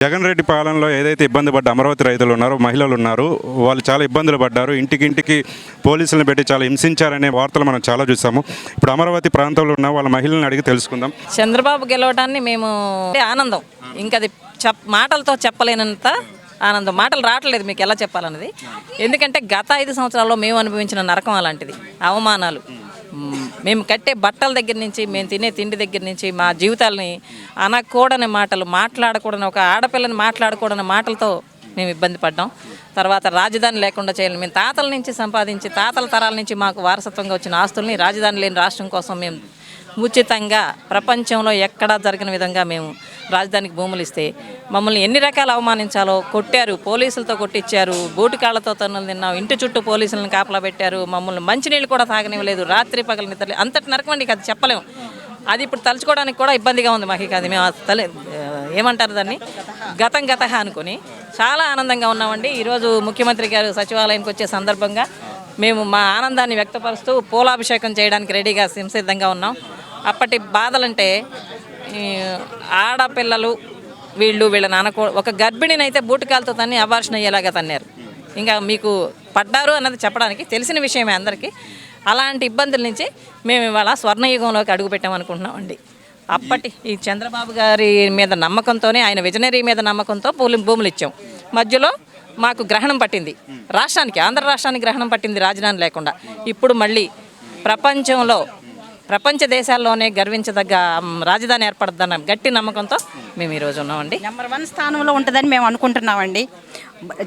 జగన్ రెడ్డి పాలనలో ఏదైతే ఇబ్బంది పడ్డ అమరావతి రైతులు ఉన్నారో, మహిళలు ఉన్నారు, వాళ్ళు చాలా ఇబ్బందులు పడ్డారు. ఇంటికి పోలీసులను పెట్టి చాలా హింసించారనే వార్తలు మనం చాలా చూసాము. ఇప్పుడు అమరావతి ప్రాంతంలో ఉన్న వాళ్ళ మహిళలను అడిగి తెలుసుకుందాం. చంద్రబాబు గెలవడాన్ని మేము ఆనందం, ఇంకా అది మాటలతో చెప్పలేనంత ఆనందం. మాటలు రావట్లేదు మీకు ఎలా చెప్పాలన్నది. ఎందుకంటే గత 5 సంవత్సరాల్లో మేము అనుభవించిన నరకం అలాంటిది. అవమానాలు, మేము కట్టే బట్టల దగ్గర నుంచి, మేము తినే తిండి దగ్గర నుంచి, మా జీవితాలని అనకూడని మాటలు, మాట్లాడకూడని, ఒక ఆడపిల్లని మాట్లాడకూడని మాటలతో మేము ఇబ్బంది పడ్డాం. తర్వాత రాజధాని లేకుండా చేయాలి. మేము తాతల నుంచి సంపాదించి, తాతల తరాల నుంచి మాకు వారసత్వంగా వచ్చిన ఆస్తుల్ని రాజధాని లేని రాష్ట్రం కోసం మేము ఉచితంగా ప్రపంచంలో ఎక్కడా జరిగిన విధంగా మేము రాజధానికి భూములు ఇస్తే మమ్మల్ని ఎన్ని రకాలు అవమానించాలో కొట్టారు, పోలీసులతో కొట్టించారు, బూటికాళ్లతో తన్నులు తిన్నాం, ఇంటి చుట్టూ పోలీసులను కాపలా పెట్టారు, మమ్మల్ని మంచినీళ్ళు కూడా తాగనివ్వలేదు, రాత్రి పగలు నిద్రలే, అంతటి నరకం అండి. అది చెప్పలేము. అది ఇప్పుడు తలుచుకోవడానికి కూడా ఇబ్బందిగా ఉంది మాకు. అది మేము ఏమంటారు దాన్ని, గత అనుకుని చాలా ఆనందంగా ఉన్నామండి. ఈరోజు ముఖ్యమంత్రి గారు సచివాలయానికి వచ్చే సందర్భంగా మేము మా ఆనందాన్ని వ్యక్తపరుస్తూ పూలాభిషేకం చేయడానికి రెడీగా సిద్ధంగా ఉన్నాం. అప్పటి బాధలంటే ఆడపిల్లలు వీళ్ళ నాన్నకో, ఒక గర్భిణిని అయితే బూటకాలతో తన్ని అబార్షన్ అయ్యేలాగా తన్నారు. ఇంకా మీకు పడ్డారు అన్నది చెప్పడానికి తెలిసిన విషయమే అందరికీ. అలాంటి ఇబ్బందుల నుంచి మేము ఇవాళ స్వర్ణయుగంలోకి అడుగుపెట్టామనుకుంటున్నామండి. అప్పటి ఈ చంద్రబాబు గారి మీద నమ్మకంతోనే, ఆయన విజనరీ మీద నమ్మకంతో భూములు ఇచ్చాం. మధ్యలో మాకు గ్రహణం పట్టింది, రాష్ట్రానికి, ఆంధ్ర రాష్ట్రానికి గ్రహణం పట్టింది రాజధాని లేకుండా. ఇప్పుడు మళ్ళీ ప్రపంచ దేశాల్లోనే గర్వించదగ్గ రాజధాని ఏర్పడద్దన్న గట్టి నమ్మకంతో మేము ఈరోజు ఉన్నామండి. నెంబర్ 1 స్థానంలో ఉంటుందని మేము అనుకుంటున్నామండి.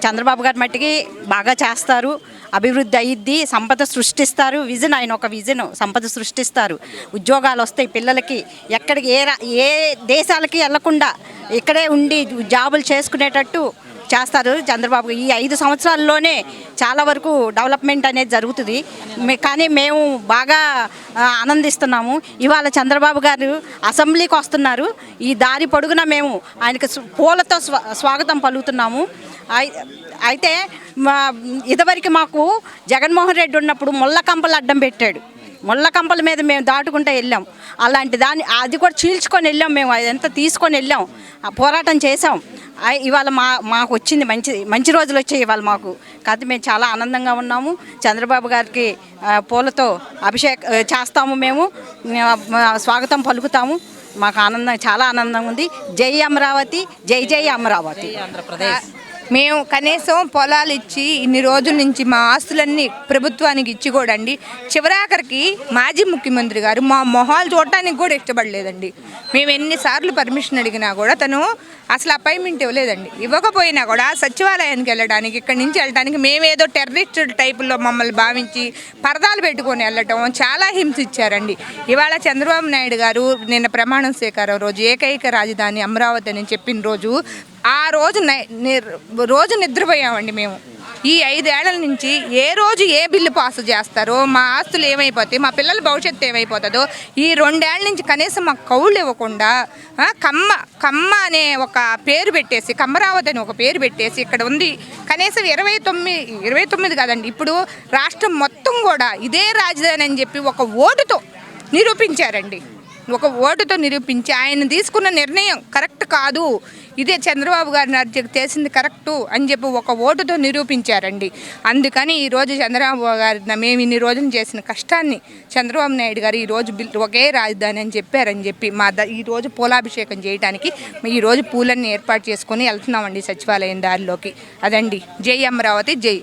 చంద్రబాబు గారి మట్టికి బాగా చేస్తారు, అభివృద్ధి అయ్యిద్ది, సంపద సృష్టిస్తారు. విజన్, ఆయన ఒక విజన్, సంపద సృష్టిస్తారు, ఉద్యోగాలు వస్తాయి పిల్లలకి, ఎక్కడికి ఏ దేశాలకి వెళ్లకుండా ఇక్కడే ఉండి జాబులు చేసుకునేటట్టు చేస్తారు చంద్రబాబు. ఈ 5 సంవత్సరాల్లోనే చాలా వరకు డెవలప్మెంట్ అనేది జరుగుతుంది. కానీ మేము బాగా ఆనందిస్తున్నాము. ఇవాళ చంద్రబాబు గారు అసెంబ్లీకి వస్తున్నారు. ఈ దారి పొడుగున మేము ఆయనకి పూలతో స్వాగతం పలుకుతున్నాము. అయితే ఇదివరకు మాకు జగన్మోహన్ రెడ్డి ఉన్నప్పుడు ముళ్ళ కంపలు అడ్డం పెట్టాడు. ముళ్ళ కంపల మీద మేము దాటుకుంటూ వెళ్ళాం. అలాంటి దాన్ని అది కూడా చీల్చుకొని వెళ్ళాం. మేము అదంతా తీసుకొని వెళ్ళాం, పోరాటం చేసాం. ఇవాళ మాకు వచ్చింది మంచి రోజులు వచ్చాయి ఇవాళ మాకు. కాబట్టి మేము చాలా ఆనందంగా ఉన్నాము. చంద్రబాబు గారికి పూలతో చేస్తాము, మేము స్వాగతం పలుకుతాము. మాకు ఆనందం, చాలా ఆనందంగా ఉంది. జై అమరావతి, జై జై అమరావతి. ఆంధ్రప్రదేశ్. మేము కనీసం పొలాలు ఇచ్చి ఇన్ని రోజుల నుంచి మా ఆస్తులన్నీ ప్రభుత్వానికి ఇచ్చి కూడా అండి, చివరాఖరికి మాజీ ముఖ్యమంత్రి గారు మా మొహాలు చూడటానికి కూడా ఇష్టపడలేదండి. మేము ఎన్నిసార్లు పర్మిషన్ అడిగినా కూడా తను అసలు అపాయింట్మెంట్ ఇవ్వలేదండి. ఇవ్వకపోయినా కూడా సచివాలయానికి వెళ్ళడానికి, ఇక్కడి నుంచి వెళ్ళడానికి మేమేదో టెర్రరిస్ట్ టైపుల్లో మమ్మల్ని భావించి పరదాలు పెట్టుకొని వెళ్ళటం, చాలా హింస ఇచ్చారండి. ఇవాళ చంద్రబాబు నాయుడు గారు నిన్న ప్రమాణ స్వీకారం రోజు ఏకైక రాజధాని అమరావతి అని చెప్పిన రోజు, ఆ రోజు నిద్రపోయామండి మేము. ఈ 5 ఏళ్ల నుంచి ఏ రోజు ఏ బిల్లు పాస్ చేస్తారో, మా ఆస్తులు ఏమైపోతాయి, మా పిల్లల భవిష్యత్తు ఏమైపోతుందో, ఈ 2 ఏళ్ల నుంచి కనీసం మాకు కౌళ్ళు ఇవ్వకుండా కమ్మ అనే ఒక పేరు పెట్టేసి, కమ్మరావతి అని ఒక పేరు పెట్టేసి ఇక్కడ ఉంది. కనీసం 29 కాదండి, ఇప్పుడు రాష్ట్రం మొత్తం కూడా ఇదే రాజధాని అని చెప్పి ఒక ఓటుతో నిరూపించారండి. ఒక ఓటుతో నిరూపించి ఆయన తీసుకున్న నిర్ణయం కరెక్ట్ కాదు, ఇదే చంద్రబాబు గారిని చేసింది కరెక్టు అని చెప్పి ఒక ఓటుతో నిరూపించారండి. అందుకని ఈరోజు చంద్రబాబు గారి మేము ఇన్ని రోజులు చేసిన కష్టాన్ని చంద్రబాబు నాయుడు గారు ఈరోజు ఒకే రాజధాని అని చెప్పారని చెప్పి ఈరోజు పూలాభిషేకం చేయడానికి ఈరోజు పూలన్నీ ఏర్పాటు చేసుకొని వెళ్తున్నామండి సచివాలయం దారిలోకి. అదండి, జై అమరావతి, జై.